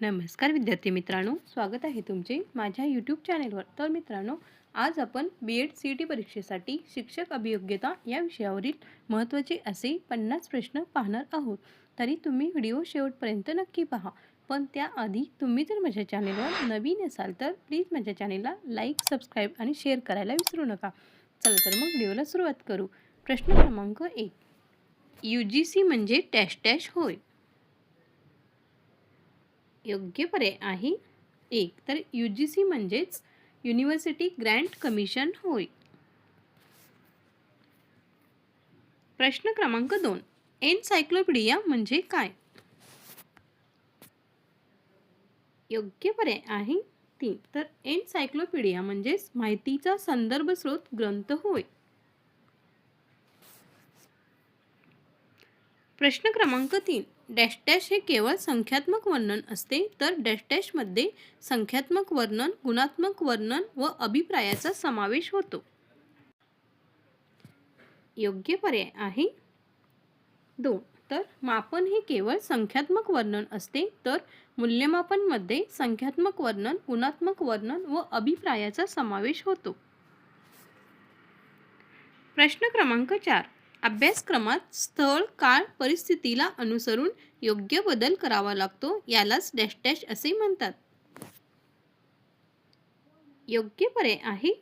नमस्कार विद्यार्थी मित्रांनो, स्वागत आहे तुमचे माझ्या यूट्यूब चॅनेलवर. तर मित्रांनो, आज आपण BEd CET परीक्षेसाठी शिक्षक अभियोग्यता या विषयावरील महत्त्वाचे असे 50 प्रश्न पाहणार आहोत. तरी तुम्ही व्हिडिओ शेवटपर्यंत नक्की पहा. पण त्याआधी तुम्ही जर माझ्या चॅनेलवर नवीन असाल तर प्लीज माझ्या चॅनेलला लाईक, सबस्क्राईब आणि शेअर करायला विसरू नका. चला तर मग व्हिडिओला सुरुवात करू. प्रश्न क्रमांक 1. UGC म्हणजे डॅश डॅश होय. योग्य पर्याय आहे 1. तर UGC म्हणजेच युनिव्हर्सिटी ग्रँट कमिशन होय. प्रश्न क्रमांक 2. एनसायक्लोपीडिया म्हणजे काय? योग्य पर्याय आहे 3. तर एनसायक्लोपीडिया म्हणजेच माहितीचा संदर्भ स्रोत ग्रंथ होय. प्रश्न क्रमांक 3. डॅश डॅश हे केवळ संख्यात्मक वर्णन असते, तर डॅश डॅशमध्ये संख्यात्मक वर्णन, गुणात्मक वर्णन व अभिप्रायाचा समावेश होतो. योग्य पर्याय आहे 2. तर मापन हे केवळ संख्यात्मक वर्णन असते, तर मूल्यमापनमध्ये संख्यात्मक वर्णन, गुणात्मक वर्णन व अभिप्रायाचा समावेश होतो. प्रश्न क्रमांक 4. अभ्यासक्रमात स्थळ, काळ, परिस्थितीला अनुसरून योग्य बदल करावा लागतो, यालाच डॅश डॅश असे म्हणतात. योग्य पर्याय आहे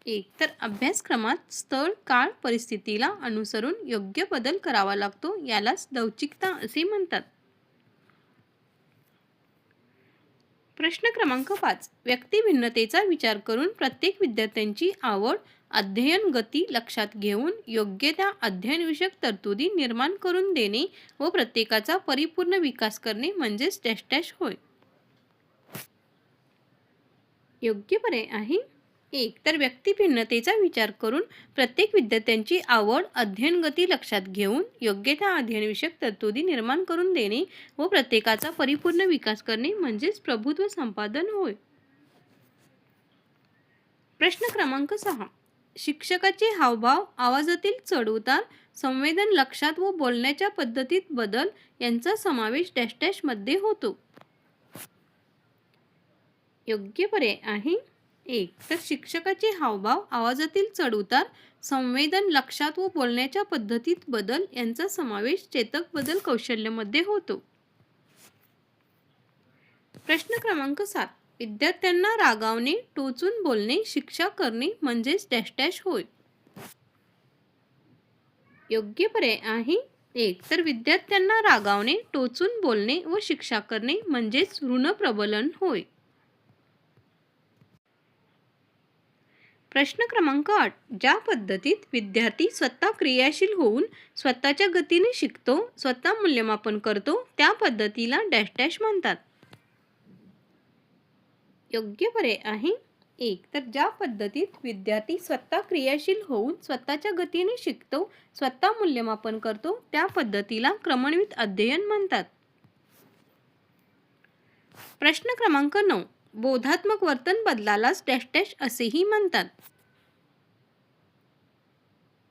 1. तर अभ्यासक्रमात स्थळ, काळ, परिस्थितीला अनुसरून योग्य बदल करावा लागतो, यालाच लवचिकता असे म्हणतात. प्रश्न क्रमांक 5. व्यक्तिभिन्नतेचा विचार करून प्रत्येक विद्यार्थ्यांची आवड, अध्ययन गती लक्षात घेऊन योग्य त्या अध्ययनविषयक तरतुदी निर्माण करून देणे व प्रत्येकाचा परिपूर्ण विकास करणे म्हणजेच डॅश डॅश होय. योग्य पर्याय आहे 1. तर व्यक्तिभिन्नतेचा विचार करून प्रत्येक विद्यार्थ्यांची आवड, अध्ययन गती लक्षात घेऊन योग्य त्या अध्ययनविषयक तरतुदी निर्माण करून देणे व प्रत्येकाचा परिपूर्ण विकास करणे म्हणजेच प्रभुत्व संपादन होय. प्रश्न क्रमांक 6. शिक्षकाचे हावभाव, आवाजातील चढउतार, संवेदन लक्षात व बोलण्याच्या पद्धतीत बदल यांचा समावेश डॅश डॅश मध्ये होतो. योग्य पर्याय आहे 1. तर शिक्षकाचे हावभाव, आवाजातील चढउतार, संवेदन लक्षात व बोलण्याच्या पद्धतीत बदल यांचा समावेश चेतक बदल कौशल्यामध्ये होतो. प्रश्न क्रमांक 7. विद्यार्थ्यांना रागावणे, टोचून बोलणे, शिक्षा करणे म्हणजेच डॅश डॅश होय. योग्य पर्याय आहे 1. तर विद्यार्थ्यांना रागावणे, टोचून बोलणे व शिक्षा करणे म्हणजेच ऋणप्रबलन होय. प्रश्न क्रमांक 8. ज्या पद्धतीत विद्यार्थी स्वतः क्रियाशील होऊन स्वतःच्या गतीने शिकतो, स्वतः मूल्यमापन करतो, त्या पद्धतीला डॅश डॅश म्हणतात. योग्य पर्याय आहे 1. तर ज्या पद्धतीत विद्यार्थी स्वतः क्रियाशील होऊन स्वतःच्या गतीने शिकतो, स्वतः मूल्यमापन करतो, त्या पद्धतीला क्रमणित अध्ययन म्हणतात. प्रश्न क्रमांक 9. बोधात्मक वर्तन बदलालाच डॅश डॅश असेही म्हणतात.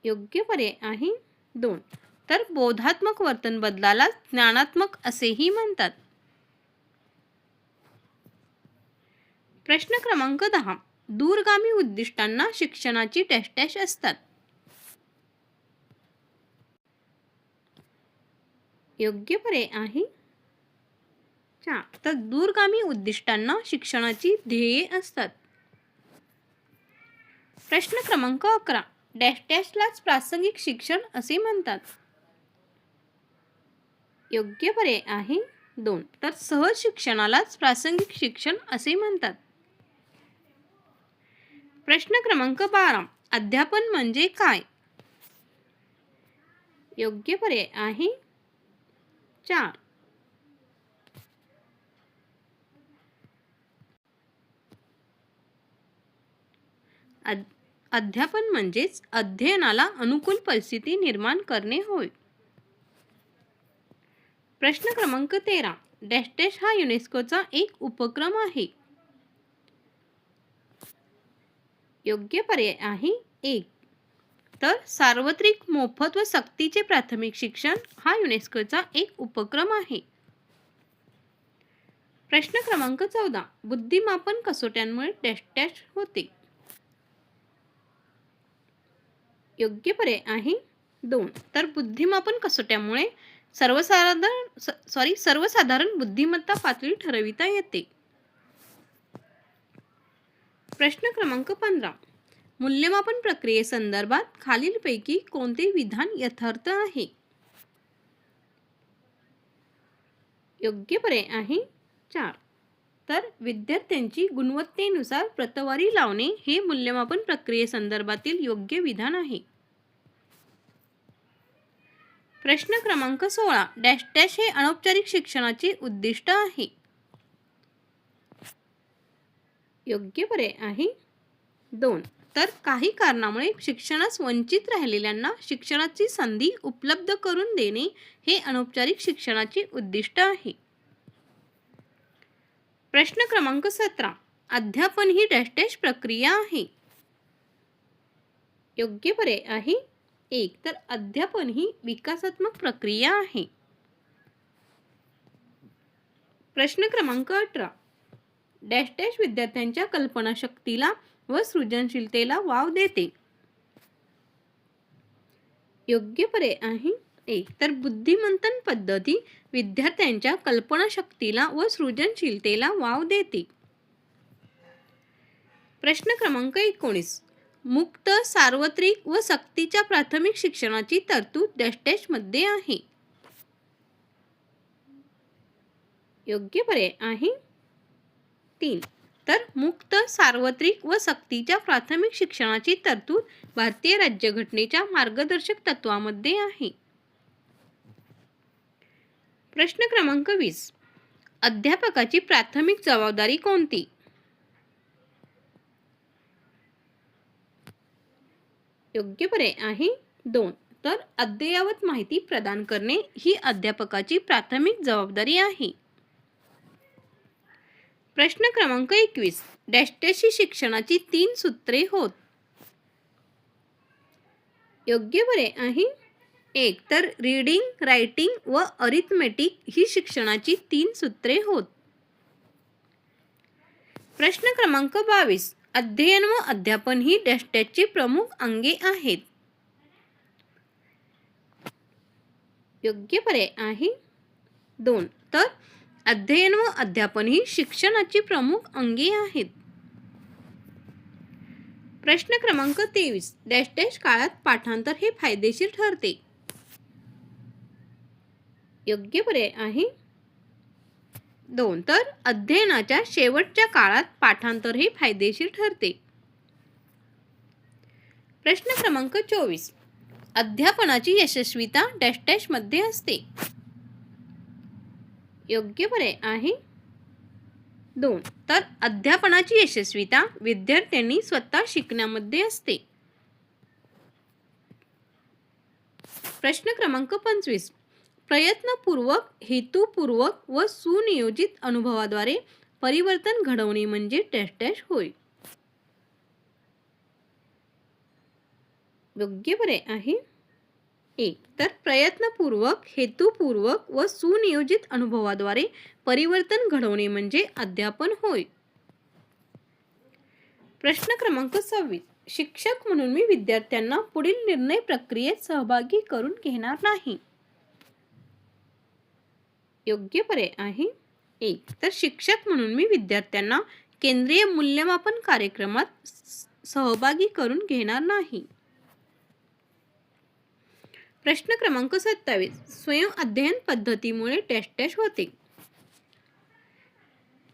योग्य पर्याय आहे 2. तर बोधात्मक वर्तन बदलाला ज्ञानात्मक असेही म्हणतात. प्रश्न क्रमांक 10. दूरगामी उद्दिष्टांना शिक्षणाची डॅश डॅश असतात. योग्य पर्याय आहे 4. तर दूरगामी उद्दिष्टांना शिक्षणाची ध्येये असतात. प्रश्न क्रमांक 11. डॅश डॅशलाच प्रासंगिक शिक्षण असे म्हणतात. योग्य पर्याय आहे 2. तर सहज शिक्षणालाच प्रासंगिक शिक्षण असे म्हणतात. प्रश्न क्रमांक 12. अध्यापन म्हणजे काय? योग्य पर्याय आहे 4. अध्यापन म्हणजेच अध्ययनाला अनुकूल परिस्थिती निर्माण करणे होय. प्रश्न क्रमांक 13. डॅश डॅश हा युनेस्कोचा एक उपक्रम आहे. योग्य पर्याय आहे 1. तर सार्वत्रिक मोफत व सक्तीचे प्राथमिक शिक्षण हा युनेस्कोचा एक उपक्रम आहे. प्रश्न क्रमांक 14. बुद्धिमापन कसोट्यांमुळे डॅश डॅश होते. योग्य पर्याय आहे 2. तर बुद्धिमापन कसोट्यामुळे सर्वसाधारण बुद्धिमत्ता पातळी ठरविता येते. प्रश्न क्रमांक 15. मूल्यमापन प्रक्रियेसंदर्भात खालीलपैकी कोणते विधान यथार्थ आहे? योग्य पर्याय आहे 4. तर विद्यार्थ्यांची गुणवत्तेनुसार प्रतवारी लावणे हे मूल्यमापन प्रक्रियेसंदर्भातील योग्य विधान आहे. प्रश्न क्रमांक 16. डॅश डॅश हे अनौपचारिक शिक्षणाचे उद्दिष्ट आहे. योग्य पर्याय आहे 2. तर काही कारणामुळे शिक्षणास वंचित राहिलेल्यांना शिक्षणाची संधी उपलब्ध करून देणे हे अनौपचारिक शिक्षणाचे उद्दिष्ट आहे. प्रश्न क्रमांक 17. अध्यापन ही डॅश डॅश प्रक्रिया आहे. योग्य पर्याय आहे 1. तर अध्यापन ही विकासात्मक प्रक्रिया आहे. प्रश्न क्रमांक 18. डॅश डॅश विद्यार्थ्यांच्या कल्पनाशक्तीला व सृजनशीलतेला वाव देते. योग्य पर्याय आहे 1. तर बुद्धिमंथन पद्धती विद्यार्थ्यांच्या कल्पनाशक्तीला व सृजनशीलतेला वाव देते. प्रश्न क्रमांक 19. मुक्त, सार्वत्रिक व सक्तीच्या प्राथमिक शिक्षणाची तरतूद डॅश डॅश मध्ये आहे. योग्य पर्याय आहे 3. तर मुक्त, सार्वत्रिक व सक्तीच्या प्राथमिक शिक्षणाची तरतूद भारतीय राज्यघटनेच्या मार्गदर्शक तत्वामध्ये आहे. प्रश्न क्रमांक 20. अध्यापकाची प्राथमिक जबाबदारी कोणती? योग्य पर्याय आहे 2. तर अद्ययावत माहिती प्रदान करणे ही अध्यापकाची प्राथमिक जबाबदारी आहे. प्रश्न क्रमांक 21. डॅश डॅश ही शिक्षणाची 3 सूत्रे होत. योग्य पर्याय आहे 1. तर रीडिंग, रायटिंग व अरिथमेटिक ही शिक्षणाची 3 सूत्रे होत. प्रश्न क्रमांक 22. अध्ययन व अध्यापन ही डॅश डॅशची प्रमुख अंगे आहेत. योग्य पर्याय आहे 2. तर अध्ययन व अध्यापन ही शिक्षणाची प्रमुख अंगे आहेत. प्रश्न क्रमांक 23. डॅश डॅश काळात पाठांतर हे फायदेशीर ठरते. योग्य पर्याय आहे 2. तर अध्ययनाच्या शेवटच्या काळात पाठांतर हे फायदेशीर ठरते. प्रश्न क्रमांक 24. अध्यापनाची यशस्वीता डॅश डॅश मध्ये असते. योग्य पर्याय आहे 2. तर अध्यापनाची यशस्वीता विद्यार्थ्यांनी स्वतः शिकण्यामध्ये असते. प्रश्न क्रमांक 25. प्रयत्नपूर्वक, हेतुपूर्वक व सुनियोजित अनुभवाद्वारे परिवर्तन घडवणे म्हणजे डॅश डॅश होय. योग्य पर्याय आहे 1. तर प्रयत्नपूर्वक, हेतुपूर्वक व सुनियोजित अनुभवाद्वारे परिवर्तन घडवणे म्हणजे अध्यापन होय. प्रश्न क्रमांक 26. शिक्षक म्हणून मी विद्यार्थ्यांना पुढील निर्णय प्रक्रियेत सहभागी करून घेणार नाही. योग्य पर्याय आहे 1. तर शिक्षक म्हणून मी विद्यार्थ्यांना केंद्रीय मूल्यमापन कार्यक्रमात सहभागी करून घेणार नाही. प्रश्न क्रमांक 27. स्वयं अध्ययन पद्धतीमुळे डॅश डॅश होते.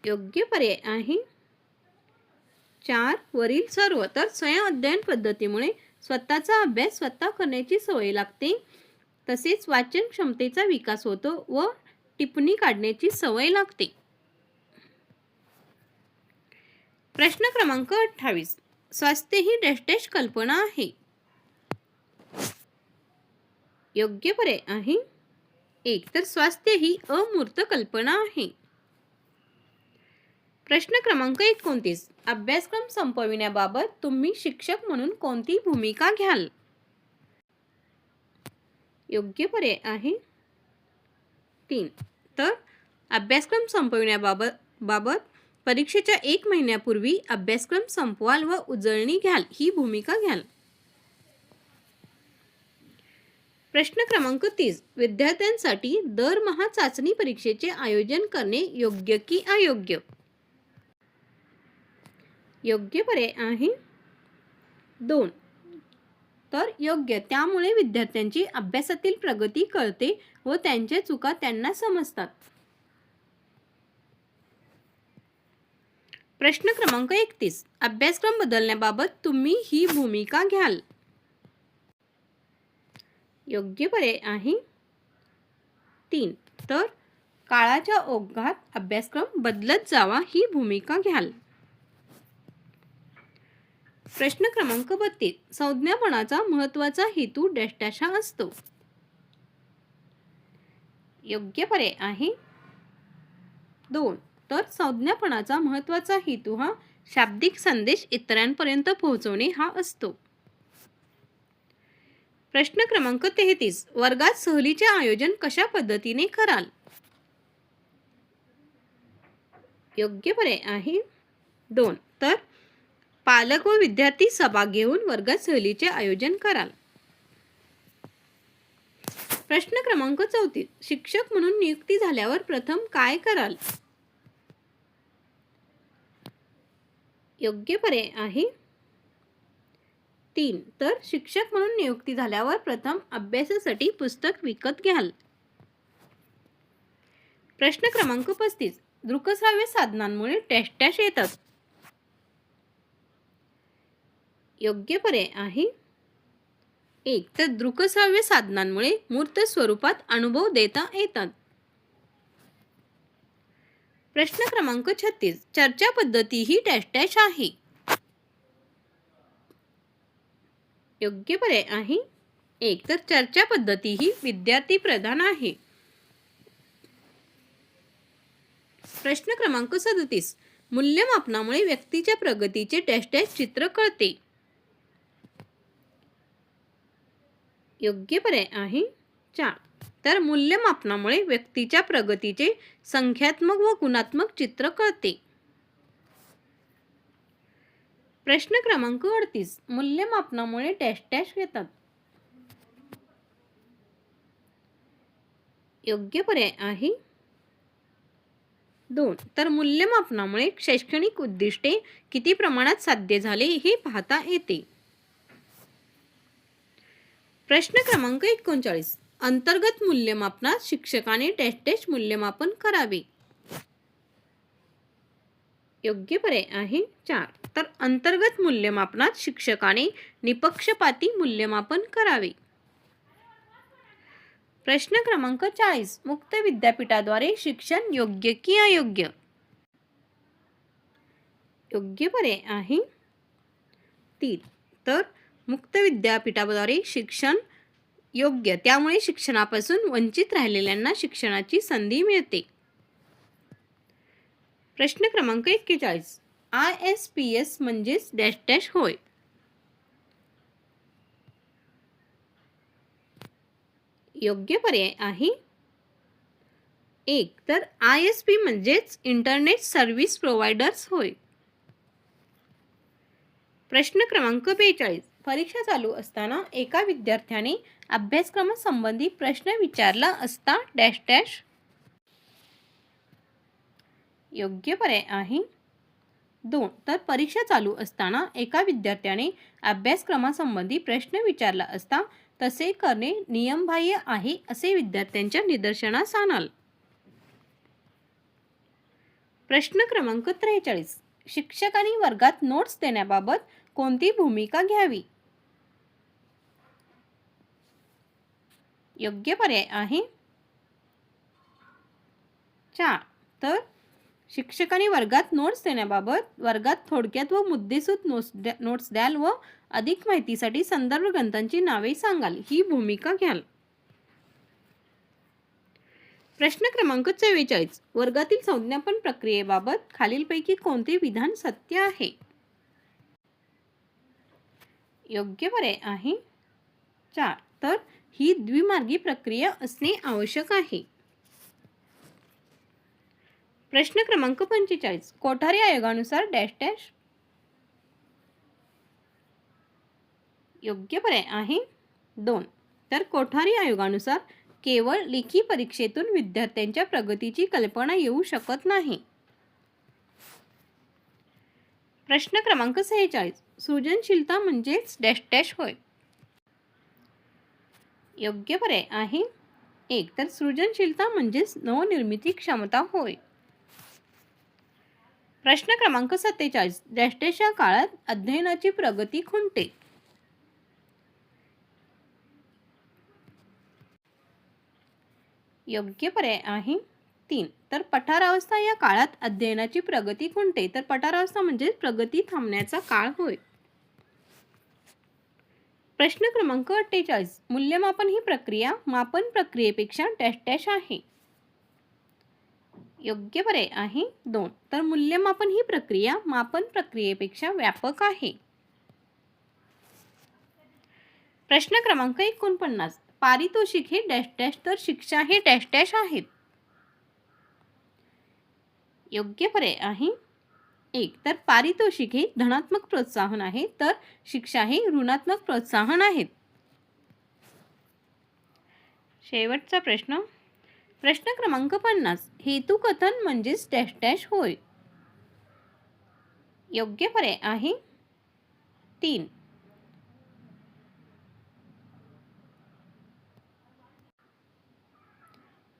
योग्य पर्याय आहे 4 वरील सर्व. तर स्वयं अध्ययन पद्धतीमुळे स्वतःचा अभ्यास स्वतः करण्याची सवय लागते. तसेच वाचन क्षमतेचा विकास होतो व टिप्पणी काढण्याची सवय लागते. प्रश्न क्रमांक 28. स्वास्थ्य ही डॅश डॅश कल्पना आहे. योग्य पर्याय आहे 1. तर स्वास्थ्य ही अमूर्त कल्पना आहे. प्रश्न क्रमांक 29. अभ्यासक्रम संपविण्याबाबत तुम्ही शिक्षक म्हणून कोणती भूमिका घ्याल? योग्य पर्याय आहे 3. तर अभ्यासक्रम संपविण्याबाबत बाबत परीक्षेच्या 1 महिन्यापूर्वी अभ्यासक्रम संपवाल व उजळणी घ्याल ही भूमिका घ्याल. प्रश्न क्रमांक 30. विद्यार्थ्यांसाठी दरमहा चाचणी परीक्षेचे आयोजन करणे योग्य की अयोग्य? योग्य पर्याय आहे 2. तर योग्य. त्यामुळे विद्यार्थ्यांची अभ्यासातील प्रगती कळते व त्यांच्या चुका त्यांना समजतात. प्रश्न क्रमांक 31. अभ्यासक्रम बदलण्याबाबत तुम्ही ही भूमिका घ्याल. योग्य पर्याय आहे 3. तर काळाच्या ओघात अभ्यासक्रम बदलत जावा ही भूमिका घ्याल. प्रश्न क्रमांक 32. संज्ञापनाचा महत्त्वाचा हेतू डॅश डॅश हा असतो. योग्य पर्याय आहे 2. तर संज्ञापनाचा महत्त्वाचा हेतू हा शाब्दिक संदेश इतरांपर्यंत पोहोचवणे हा असतो. प्रश्न क्रमांक 33. वर्गात सहलीचे आयोजन कशा पद्धतीने कराल? योग्य पर्याय आहे 2. तर पालक व विद्यार्थी सभा घेऊन वर्गात सहलीचे आयोजन कराल. प्रश्न क्रमांक 34. शिक्षक म्हणून नियुक्ती झाल्यावर प्रथम काय कराल? योग्य पर्याय आहे 3. तर शिक्षक म्हणून नियुक्ती झाल्यावर प्रथम अभ्यासासाठी पुस्तक विकत घ्याल. प्रश्न क्रमांक 35. दृकश्राव्य साधनांमुळे डॅश डॅश येतात. योग्य पर्याय आहे 1. तर दृकश्राव्य साधनांमुळे मूर्त स्वरूपात अनुभव देता येतात. प्रश्न क्रमांक 36. चर्चा पद्धती ही डॅश डॅश आहे. योग्य पर्याय आहे 1. तर चर्चा पद्धती ही विद्यार्थी प्रधान आहे. प्रश्न क्रमांक 37. मूल्यमापनामुळे व्यक्तीच्या प्रगतीचे डॅश डॅश चित्र कळते. योग्य पर्याय आहे 4. तर मूल्यमापनामुळे व्यक्तीच्या प्रगतीचे संख्यात्मक व गुणात्मक चित्र कळते. प्रश्न क्रमांक 38. मूल्यमापनामुळे डॅश डॅश येतात. योग्य पर्याय आहे 2. तर मूल्यमापनामुळे शैक्षणिक उद्दिष्टे किती प्रमाणात साध्य झाले हे पाहता येते. प्रश्न क्रमांक 39. अंतर्गत मूल्यमापनात शिक्षकाने डॅश डॅश मूल्यमापन करावे. योग्य पर्याय आहे 4. तर अंतर्गत मूल्यमापनात शिक्षकाने निपक्षपाती मूल्यमापन करावे. प्रश्न क्रमांक 40. मुक्त विद्यापीठाद्वारे शिक्षण योग्य की अयोग्य? योग्य पर्याय आहे 3. तर मुक्त विद्यापीठाद्वारे शिक्षण योग्य. त्यामुळे शिक्षणापासून वंचित राहिलेल्यांना शिक्षणाची संधी मिळते. प्रश्न क्रमांक 41. ISPS म्हणजेच डॅश डॅश होय. योग्य पर्याय आहे 1. तर ISP म्हणजेच इंटरनेट सर्व्हिस प्रोव्हायडर्स होय. प्रश्न क्रमांक 42. परीक्षा चालू असताना एका विद्यार्थ्याने अभ्यासक्रमासंबंधी प्रश्न विचारला असता डॅश डॅश. योग्य पर्याय आहे 2. तर परीक्षा चालू असताना एका विद्यार्थ्याने अभ्यासक्रमासंबंधी प्रश्न विचारला असता तसे करणे नियमबाह्य आहे असे विद्यार्थ्यांच्या निदर्शनास आणाल. प्रश्न क्रमांक 43. शिक्षकांनी वर्गात नोट्स देण्याबाबत कोणती भूमिका घ्यावी? योग्य पर्याय आहे 4. तर शिक्षकांनी वर्गात नोट्स देण्याबाबत वर्गात थोडक्यात व मुद्देसूद नोट्स द्याल व अधिक माहितीसाठी संदर्भ ग्रंथांची नावे सांगाल ही भूमिका घ्याल. प्रश्न क्रमांक 44. वर्गातील संज्ञापन प्रक्रियेबाबत खालीलपैकी कोणते विधान सत्य आहे? योग्य पर्याय आहे 4. तर ही द्विमार्गी प्रक्रिया असणे आवश्यक आहे. प्रश्न क्रमांक 45 कोठारी आयोगानुसार डॅश डॅश योग्य पर्याय आहे 2. तर कोठारी आयोगानुसार केवळ लेखी परीक्षेतून विद्यार्थ्यांच्या प्रगतीची कल्पना येऊ शकत नाही. प्रश्न क्रमांक 46 सृजनशीलता म्हणजेच डॅश डॅश होय. योग्य पर्याय आहे 1. तर सृजनशीलता म्हणजेच नवनिर्मिती क्षमता होय. प्रश्न क्रमांक 47 डॅश डॅश या काळात अध्ययनाची प्रगती खुंटते. योग्य पर्याय आहे 3. तर पठारावस्था या काळात अध्ययनाची प्रगती खुंटते. तर पठारावस्था म्हणजे प्रगती थांबण्याचा काळ होय. प्रश्न क्रमांक 48 मूल्यमापन ही प्रक्रिया मापन प्रक्रियेपेक्षा डॅश डॅश आहे. योग्य पर्याय आहे 2. तर मूल्यमापन ही प्रक्रिया मापन प्रक्रियेपेक्षा व्यापक आहे. प्रश्न क्रमांक 49 पारितोषिक हे डॅश डॅश तर शिक्षा हे डॅश डॅश आहेत. योग्य पर्याय आहे 1. तर पारितोषिक हे धनात्मक प्रोत्साहन आहे तर शिक्षा हे ऋणात्मक प्रोत्साहन आहेत. शेवटचा प्रश्न प्रश्न क्रमांक 50 हेतुकथन म्हणजेच डॅश डॅश होय. योग्य पर्याय आहे 3.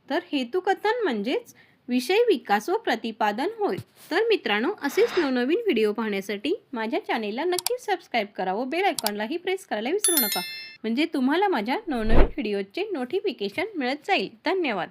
तर हेतुकथन म्हणजेच विषय विकास व प्रतिपादन होय. तर मित्रांनो असेच नवनवीन व्हिडिओ पाहण्यासाठी माझ्या चॅनेलला नक्कीच सबस्क्राईब करा व बेल आयकॉनलाही प्रेस करायला विसरू नका म्हणजे तुम्हाला माझ्या नवनवीन व्हिडिओचे नोटिफिकेशन मिळत जाईल. धन्यवाद.